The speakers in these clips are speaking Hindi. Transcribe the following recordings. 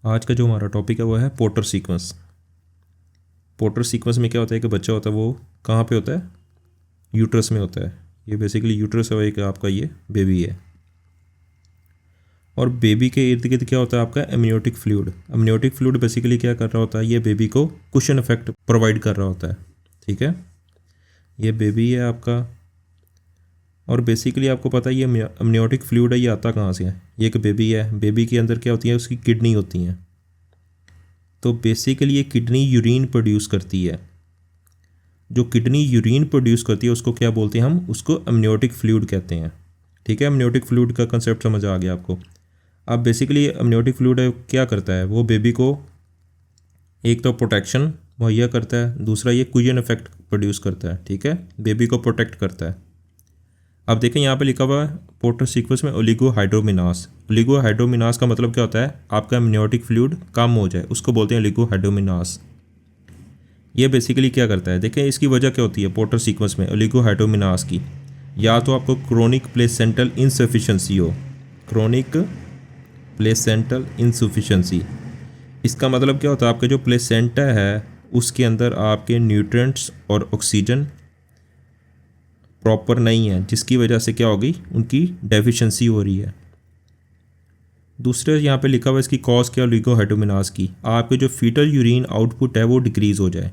आज का जो हमारा टॉपिक है वो है पोर्टर सीक्वेंस। पोर्टर सीक्वेंस में क्या होता है कि बच्चा होता है वो कहाँ पे होता है, यूट्रस में होता है। ये बेसिकली यूट्रस है एक आपका, ये बेबी है। और बेबी के इर्द गिर्द क्या होता है आपका amniotic fluid. Amniotic fluid basically क्या कर रहा होता है, ये बेबी को कुशन इफेक्ट प्रोवाइड कर रहा होता है। ठीक है, ये बेबी है आपका। और बेसिकली आपको पता है ये एमनियोटिक फ्लूइड है, ये आता कहाँ से है। ये एक बेबी है, बेबी के अंदर क्या होती है, उसकी किडनी होती हैं। तो बेसिकली ये किडनी यूरिन प्रोड्यूस करती है। जो किडनी यूरिन प्रोड्यूस करती है उसको क्या बोलते हैं हम, उसको एमनियोटिक फ्लूइड कहते हैं। ठीक है, एमनियोटिक फ्लूइड का कंसेप्ट समझ आ गया आपको। अब बेसिकली एमनियोटिक फ्लूइड क्या करता है, वो बेबी को एक तो प्रोटेक्शन मुहैया करता है, दूसरा ये कुशन इफेक्ट प्रोड्यूस करता है। ठीक है, बेबी को प्रोटेक्ट करता है। अब देखें यहाँ पे लिखा हुआ है पोर्टर सीक्वेंस में ओलिगोहाइड्रोमिनास। ओलिगोहाइड्रोमिनास का मतलब क्या होता है, आपका एमनियोटिक फ्लूइड कम हो जाए उसको बोलते हैं ओलिगोहाइड्रोमिनास। ये बेसिकली क्या करता है, देखें इसकी वजह क्या होती है पोर्टर सीक्वेंस में ओलिगोहाइड्रोमिनास की। या तो आपको क्रोनिक प्लेसेंटल इनसफिशिएंसी हो, क्रोनिक प्लेसेंटल इनसफिशिएंसी। इसका मतलब क्या होता है, आपके जो प्लेसेंटा है उसके अंदर आपके न्यूट्रिएंट्स और ऑक्सीजन प्रॉपर नहीं है, जिसकी वजह से क्या होगी, उनकी डेफिशिएंसी हो रही है। दूसरे यहाँ पे लिखा हुआ है इसकी कॉज क्या, ओलिगोहाइड्रोमिनास की। आपके जो फीटल यूरिन आउटपुट है वो डिक्रीज़ हो जाए।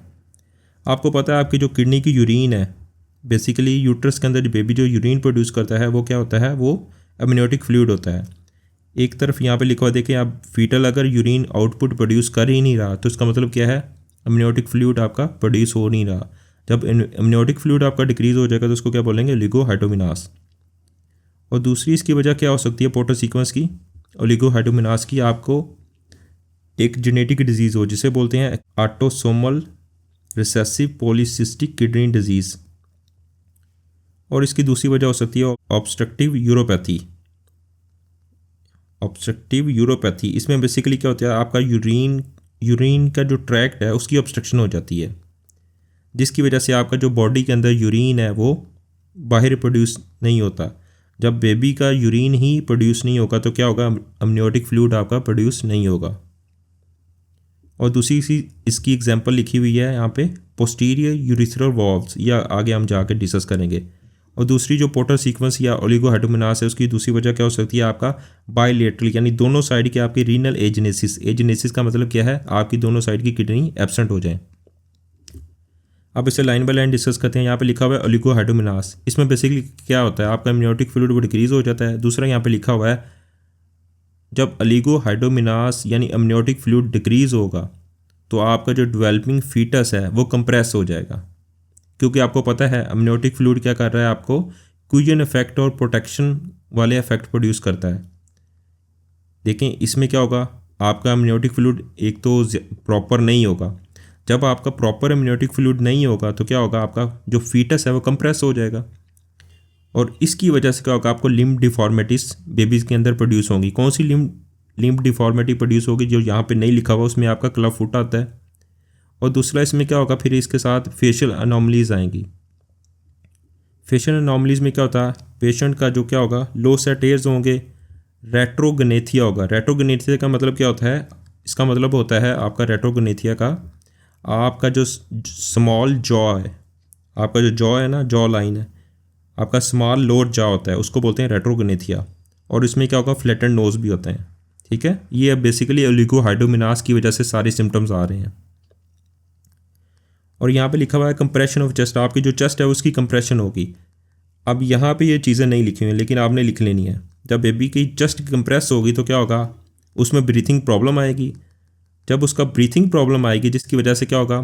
आपको पता है आपकी जो किडनी की यूरिन है, बेसिकली यूट्रस के अंदर बेबी जो यूरिन प्रोड्यूस करता है वो क्या होता है, वो एमनियोटिक फ्लूइड होता है। एक तरफ यहाँ पे लिखा हुआ देखें आप, फीटल अगर यूरिन आउटपुट प्रोड्यूस कर ही नहीं रहा तो इसका मतलब क्या है, एमनियोटिक फ्लूइड आपका प्रोड्यूस हो नहीं रहा। जब एमनियोटिक फ्लूइड आपका डिक्रीज़ हो जाएगा तो उसको क्या बोलेंगे, ओलिगोहाइड्रोमिनास। और दूसरी इसकी वजह क्या हो सकती है पोर्टर सीक्वेंस की, ओलिगोहाइड्रोमिनास की, आपको एक जेनेटिक डिजीज़ हो जिसे बोलते हैं autosomal recessive polycystic kidney disease. और इसकी दूसरी वजह हो सकती है ऑब्स्ट्रक्टिव यूरोपैथी। ऑब्स्ट्रक्टिव यूरोपैथी, इसमें बेसिकली क्या होता है, आपका यूरिन का जो ट्रैक्ट है उसकी ऑब्स्ट्रक्शन हो जाती है, जिसकी वजह से आपका जो बॉडी के अंदर यूरिन है वो बाहर प्रोड्यूस नहीं होता। जब बेबी का यूरिन ही प्रोड्यूस नहीं होगा तो क्या होगा, एमनियोटिक फ्लूइड आपका प्रोड्यूस नहीं होगा। और दूसरी इसकी एग्जांपल लिखी हुई है यहाँ पे, पोस्टीरियर यूरिथ्रल वॉल्व्स, या आगे हम जाकर डिस्कस करेंगे। और दूसरी जो पोर्टर सीक्वेंस या ओलिगोहाइड्रोमिनास है उसकी दूसरी वजह क्या हो सकती है, आपका बायलेटरल यानी दोनों साइड के आपकी रीनल एजेनेसिस। एजेनेसिस का मतलब क्या है, आपकी दोनों साइड की किडनी एब्सेंट हो जाए। अब इसे लाइन बाय लाइन डिस्कस करते हैं। यहाँ पे लिखा हुआ है ओलिगोहाइड्रोमिनास, इसमें बेसिकली क्या होता है, आपका एमनियोटिक फ्लूइड वो डिक्रीज हो जाता है। दूसरा यहाँ पे लिखा हुआ है जब ओलिगोहाइड्रोमिनास यानी एमनियोटिक फ्लूइड डिक्रीज होगा तो आपका जो डेवलपिंग फीटस है वो कंप्रेस हो जाएगा, क्योंकि आपको पता है एमनियोटिक फ्लूइड क्या कर रहा है, आपको कुशन इफेक्ट और प्रोटेक्शन वाले इफेक्ट प्रोड्यूस करता है। देखें इसमें क्या होगा, आपका एमनियोटिक फ्लूइड एक तो प्रॉपर नहीं होगा। जब आपका प्रॉपर एमनियोटिक फ्लूइड नहीं होगा तो क्या होगा, आपका जो फीटस है वो कंप्रेस हो जाएगा। और इसकी वजह से क्या होगा, आपको लिम्ब डिफॉर्मिटीज़ बेबीज़ के अंदर प्रोड्यूस होंगी। कौन सी लिम्ब डिफॉर्मिटी प्रोड्यूस होगी, जो यहाँ पे नहीं लिखा हुआ उसमें आपका क्लब फुट आता है। और दूसरा इसमें क्या होगा, फिर इसके साथ फेशियल अनोमलीज आएंगी। फेशियल अनोमलीज में क्या होता है, पेशेंट का जो क्या होगा, लो सेट एयर्स होंगे, रेट्रोगनेथिया होगा। रेट्रोगनेथिया का मतलब क्या होता है, इसका मतलब होता है आपका रेट्रोगनेथिया का, आपका जो स्मॉल जॉ है, आपका जो जॉ है ना, जॉ लाइन है, आपका स्मॉल लोअर जॉ होता है, उसको बोलते हैं रेट्रोगनेथिया। और इसमें क्या होगा, फ्लैटेंड नोज भी होते हैं। ठीक है, ये बेसिकली ओलिगोहाइड्रोमिनास की वजह से सारे सिम्टम्स आ रहे हैं। और यहाँ पे लिखा हुआ है कंप्रेशन ऑफ चेस्ट, आपकी जो चेस्ट है उसकी कंप्रेशन होगी। अब यहाँ पे ये चीज़ें नहीं लिखी हुई हैं लेकिन आपने लिख लेनी है। जब बेबी की चेस्ट कंप्रेस होगी तो क्या होगा, उसमें ब्रीथिंग प्रॉब्लम आएगी। जब उसका ब्रीथिंग प्रॉब्लम आएगी जिसकी वजह से क्या होगा,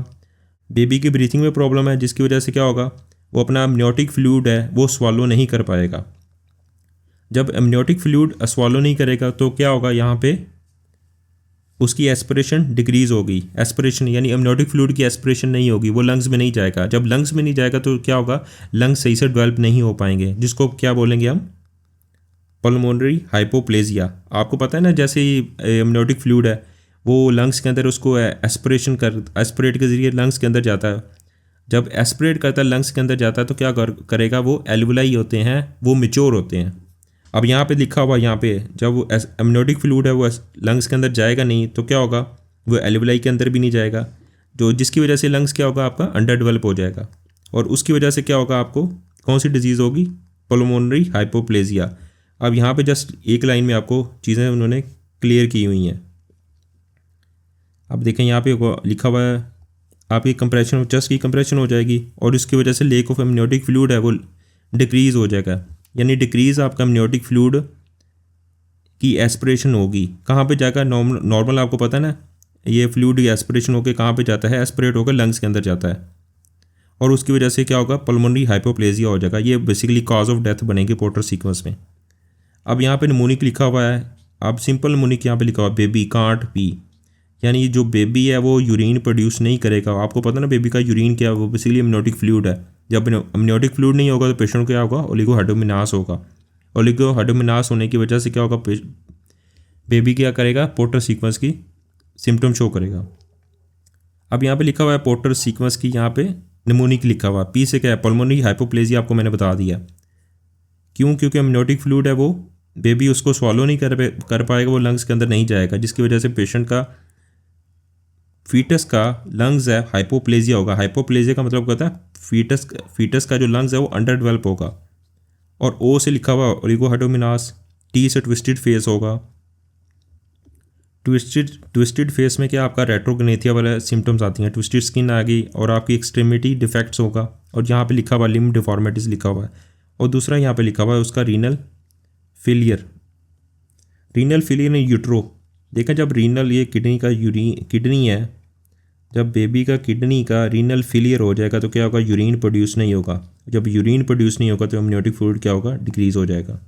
बेबी की ब्रीथिंग में प्रॉब्लम है, जिसकी वजह से क्या होगा, वो अपना एमनियोटिक फ्लूइड है वो स्वालो नहीं कर पाएगा। जब एमनियोटिक फ्लूइड स्वालो नहीं करेगा तो क्या होगा, यहाँ पे उसकी एस्पिरेशन डिक्रीज़ होगी। एस्पिरेशन यानी एमनियोटिक फ्लूइड की एस्पिरेशन नहीं होगी, वो लंग्स में नहीं जाएगा। जब लंग्स में नहीं जाएगा तो क्या होगा, लंग्स सही से डेवलप नहीं हो पाएंगे, जिसको क्या बोलेंगे हम, पल्मोनरी हाइपोप्लेजिया। आपको पता है ना, जैसे ही एमनियोटिक फ्लूइड है वो लंग्स के अंदर उसको एस्पिरेट के ज़रिए लंग्स के अंदर जाता है। जब एस्पिरेट करता है लंग्स के अंदर जाता है तो क्या करेगा, वो एल्वुलाई होते हैं वो मैच्योर होते हैं। अब यहाँ पे लिखा हुआ, यहाँ पे जब वो एमनियोटिक फ्लूइड है वो लंग्स के अंदर जाएगा नहीं तो क्या होगा, वो एल्विलाई के अंदर भी नहीं जाएगा, जो जिसकी वजह से लंग्स क्या होगा आपका अंडर डेवलप हो जाएगा। और उसकी वजह से क्या होगा, आपको कौन सी डिजीज़ होगी, पल्मोनरी हाइपोप्लेजिया। अब यहाँ पे जस्ट एक लाइन में आपको चीज़ें उन्होंने क्लियर की हुई हैं। अब देखें यहाँ पे लिखा हुआ है आपकी कंप्रेशन, चेस्ट की कंप्रेशन हो जाएगी और इसकी वजह से लेक ऑफ एमनियोटिक फ्लूइड है वो डिक्रीज़ हो जाएगा, यानी डिक्रीज़ आपका एमनियोटिक फ्लूइड की एस्पिरेशन होगी। कहाँ पे जाएगा, नॉर्मल आपको पता है ना, ये फ्लूइड की एस्पिरेशन होकर कहाँ पे जाता है, एस्पिरेट होकर लंग्स के अंदर जाता है और उसकी वजह से क्या होगा, पल्मोनरी हाइपोप्लेजिया हो जाएगा। ये बेसिकली कॉज ऑफ डेथ बनेगी पोर्टर सीक्वेंस में। अब यहाँ पे निमोनिक लिखा हुआ है, अब सिंपल निमोनिक यहाँ पे लिखा हुआ है बेबी कांट पी, यानी जो बेबी है वो यूरिन प्रोड्यूस नहीं करेगा। आपको पता ना बेबी का यूरिन क्या है, वो बेसिकली एमनियोटिक फ्लूइड है। जब एमनियोटिक फ्लूइड नहीं होगा तो पेशेंट क्या होगा, ओलिगोहेडोमिनास होगा। ओलिगोहेडोमिनास होने की वजह से क्या होगा, बेबी क्या करेगा, पोर्टर सीक्वेंस की सिम्टम शो करेगा। अब यहाँ पे लिखा हुआ है पोर्टर सीक्वेंस की, यहाँ पे निमोनिक लिखा हुआ है, पी से क्या है, पल्मोनरी हाइपोप्लेजिया। आपको मैंने बता दिया क्यों, क्योंकि एमनियोटिक फ्लूइड है वो बेबी उसको स्वॉलो नहीं कर पाएगा, वो लंग्स के अंदर नहीं जाएगा, जिसकी वजह से पेशेंट का फीटस का लंग्स है हाइपोप्लेजिया होगा। हाइपोप्लेजिया का मतलब कहता है फीटस का जो लंग्स है वो अंडर डेवलप होगा। और ओ से लिखा हुआ ओलिगोहेडोमिनास, टी से ट्विस्टेड फेस होगा। ट्विस्टेड फेस में क्या आपका रेट्रोग्नेथिया वाला सिम्टम्स आती हैं, ट्विस्टेड स्किन आ गई और आपकी एक्सट्रीमिटी डिफेक्ट्स होगा। और यहाँ पे लिखा हुआ लिम्ब डिफॉर्मिटीज़ लिखा हुआ है। और दूसरा यहाँ पे लिखा हुआ है उसका रीनल फेलियर इन यूट्रो। देखें जब रीनल, ये किडनी है, जब बेबी का किडनी का रीनल फेलियर हो जाएगा तो क्या होगा, यूरिन प्रोड्यूस नहीं होगा। जब यूरिन प्रोड्यूस नहीं होगा तो एमनियोटिक फ्लूइड क्या होगा, डिक्रीज़ हो जाएगा।